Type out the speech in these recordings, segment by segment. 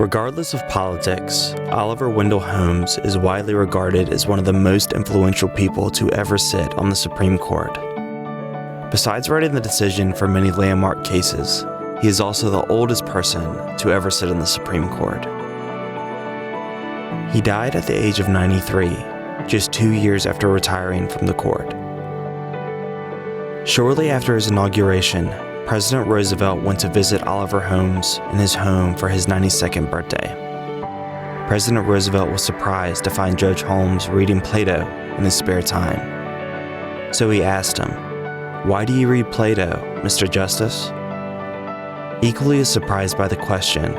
Regardless of politics, Oliver Wendell Holmes is widely regarded as one of the most influential people to ever sit on the Supreme Court. Besides writing the decision for many landmark cases, he is also the oldest person to ever sit on the Supreme Court. He died at the age of 93, just 2 years after retiring from the court. Shortly after his inauguration, President Roosevelt went to visit Oliver Holmes in his home for his 92nd birthday. President Roosevelt was surprised to find Judge Holmes reading Plato in his spare time. So he asked him, "Why do you read Plato, Mr. Justice?" Equally as surprised by the question,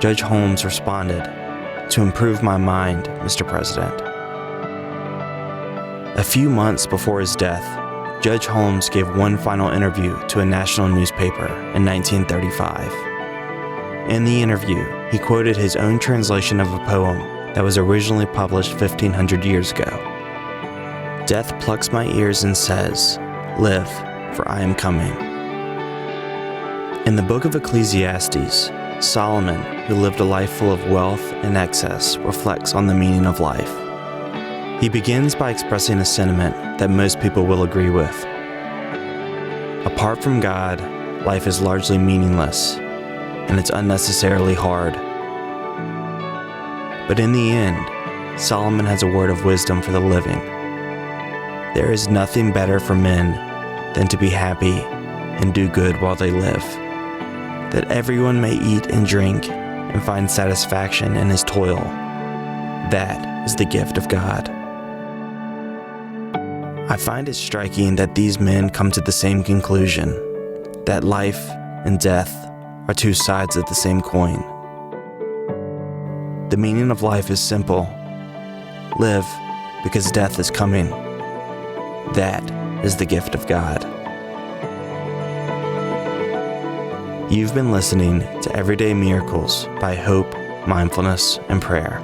Judge Holmes responded, "To improve my mind, Mr. President." A few months before his death, Judge Holmes gave one final interview to a national newspaper in 1935. In the interview, he quoted his own translation of a poem that was originally published 1,500 years ago. "Death plucks my ears and says, 'Live, for I am coming.'" In the book of Ecclesiastes, Solomon, who lived a life full of wealth and excess, reflects on the meaning of life. He begins by expressing a sentiment that most people will agree with. Apart from God, life is largely meaningless, and it's unnecessarily hard. But in the end, Solomon has a word of wisdom for the living. There is nothing better for men than to be happy and do good while they live, that everyone may eat and drink and find satisfaction in his toil. That is the gift of God. I find it striking that these men come to the same conclusion, that life and death are two sides of the same coin. The meaning of life is simple. Live because death is coming. That is the gift of God. You've been listening to Everyday Miracles by Hope, Mindfulness, and Prayer.